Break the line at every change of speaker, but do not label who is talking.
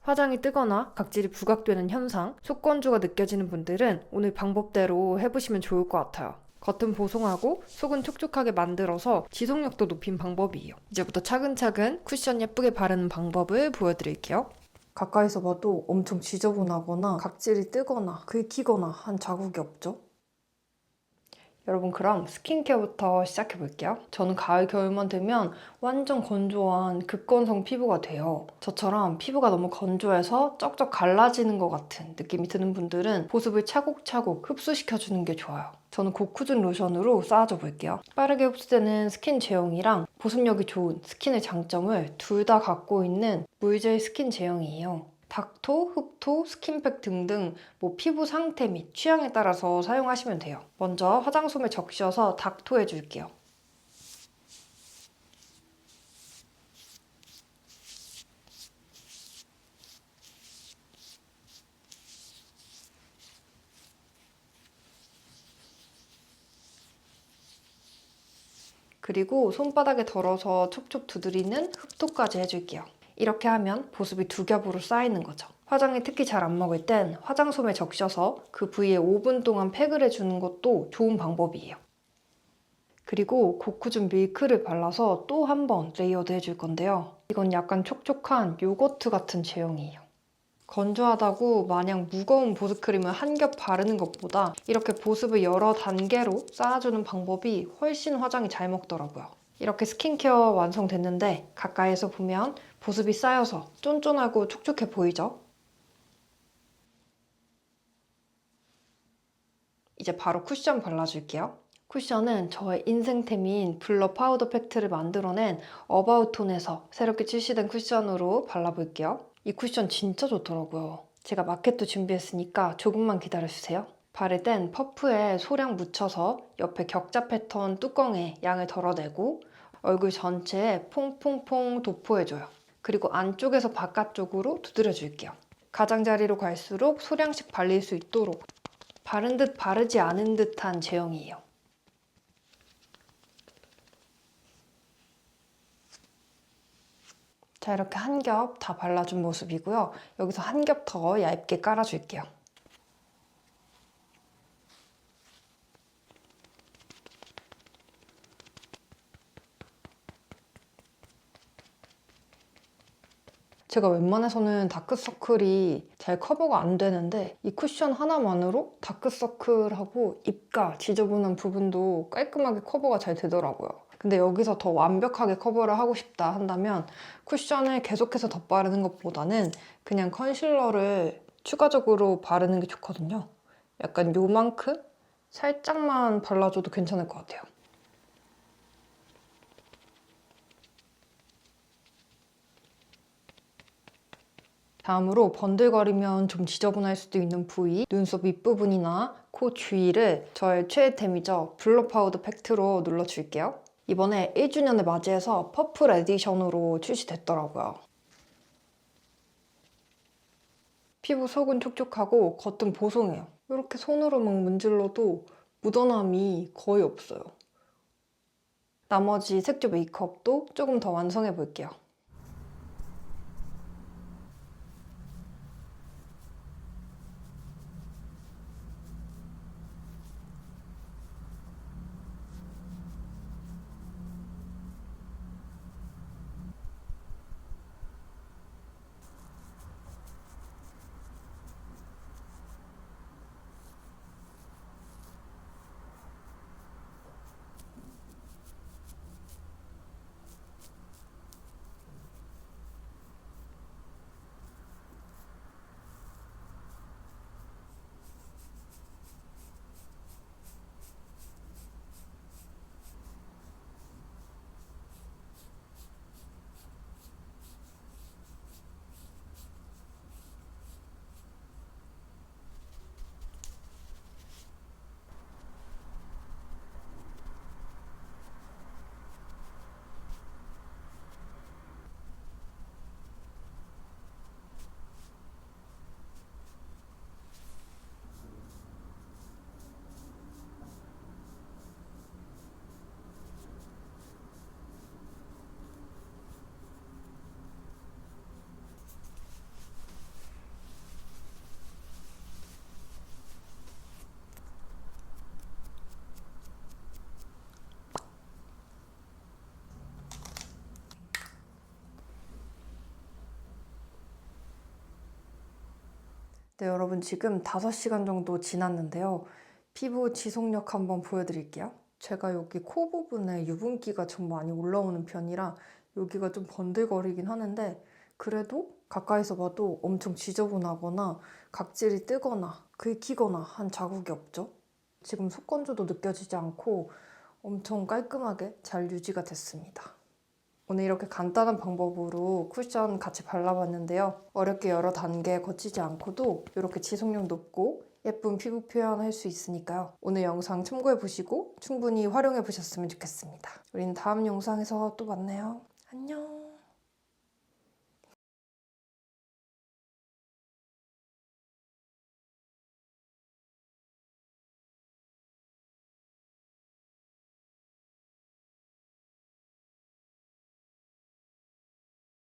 화장이 뜨거나 각질이 부각되는 현상, 속건조가 느껴지는 분들은 오늘 방법대로 해보시면 좋을 것 같아요. 겉은 보송하고 속은 촉촉하게 만들어서 지속력도 높인 방법이에요. 이제부터 차근차근 쿠션 예쁘게 바르는 방법을 보여드릴게요.
가까이서 봐도 엄청 지저분하거나 각질이 뜨거나 긁히거나 한 자국이 없죠?
여러분, 그럼 스킨케어부터 시작해볼게요. 저는 가을, 겨울만 되면 완전 건조한 극건성 피부가 돼요. 저처럼 피부가 너무 건조해서 쩍쩍 갈라지는 것 같은 느낌이 드는 분들은 보습을 차곡차곡 흡수시켜주는 게 좋아요. 저는 고쿠준 로션으로 쌓아줘 볼게요. 빠르게 흡수되는 스킨 제형이랑 보습력이 좋은 스킨의 장점을 둘 다 갖고 있는 물젤 스킨 제형이에요. 닥토, 흡토, 스킨팩 등등 피부 상태 및 취향에 따라서 사용하시면 돼요. 먼저 화장솜에 적셔서 닥토 해줄게요. 그리고 손바닥에 덜어서 촉촉 두드리는 흡토까지 해줄게요. 이렇게 하면 보습이 두 겹으로 쌓이는 거죠. 화장이 특히 잘 안 먹을 땐 화장솜에 적셔서 그 부위에 5분 동안 팩을 해주는 것도 좋은 방법이에요. 그리고 고쿠준 밀크를 발라서 또 한 번 레이어드 해줄 건데요. 이건 약간 촉촉한 요거트 같은 제형이에요. 건조하다고 마냥 무거운 보습크림을 한 겹 바르는 것보다 이렇게 보습을 여러 단계로 쌓아주는 방법이 훨씬 화장이 잘 먹더라고요. 이렇게 스킨케어 완성됐는데 가까이에서 보면 보습이 쌓여서 쫀쫀하고 촉촉해 보이죠? 이제 바로 쿠션 발라줄게요. 쿠션은 저의 인생템인 블러 파우더 팩트를 만들어낸 어바웃톤에서 새롭게 출시된 쿠션으로 발라볼게요. 이 쿠션 진짜 좋더라고요. 제가 마켓도 준비했으니까 조금만 기다려주세요. 바를 땐 퍼프에 소량 묻혀서 옆에 격자 패턴 뚜껑에 양을 덜어내고 얼굴 전체에 퐁퐁퐁 도포해줘요. 그리고 안쪽에서 바깥쪽으로 두드려줄게요. 가장자리로 갈수록 소량씩 발릴 수 있도록 바른 듯 바르지 않은 듯한 제형이에요. 자, 이렇게 한 겹 다 발라준 모습이고요. 여기서 한 겹 더 얇게 깔아줄게요. 제가 웬만해서는 다크서클이 잘 커버가 안 되는데 이 쿠션 하나만으로 다크서클하고 입가 지저분한 부분도 깔끔하게 커버가 잘 되더라고요. 근데 여기서 더 완벽하게 커버를 하고 싶다 한다면 쿠션을 계속해서 덧바르는 것보다는 그냥 컨실러를 추가적으로 바르는 게 좋거든요. 약간 요만큼 살짝만 발라줘도 괜찮을 것 같아요. 다음으로 번들거리면 좀 지저분할 수도 있는 부위, 눈썹 윗부분이나 코 주위를 저의 최애템이죠. 블러 파우더 팩트로 눌러줄게요. 이번에 1주년을 맞이해서 퍼플 에디션으로 출시됐더라고요. 피부 속은 촉촉하고 겉은 보송해요. 이렇게 손으로 막 문질러도 묻어남이 거의 없어요. 나머지 색조 메이크업도 조금 더 완성해 볼게요.
네, 여러분 지금 5시간 정도 지났는데요. 피부 지속력 한번 보여드릴게요. 제가 여기 코 부분에 유분기가 좀 많이 올라오는 편이라 여기가 좀 번들거리긴 하는데 그래도 가까이서 봐도 엄청 지저분하거나 각질이 뜨거나 긁히거나 한 자국이 없죠. 지금 속건조도 느껴지지 않고 엄청 깔끔하게 잘 유지가 됐습니다. 오늘 이렇게 간단한 방법으로 쿠션 같이 발라봤는데요. 어렵게 여러 단계 거치지 않고도 이렇게 지속력 높고 예쁜 피부 표현할 수 있으니까요. 오늘 영상 참고해보시고 충분히 활용해보셨으면 좋겠습니다. 우리는 다음 영상에서 또 만나요. 안녕.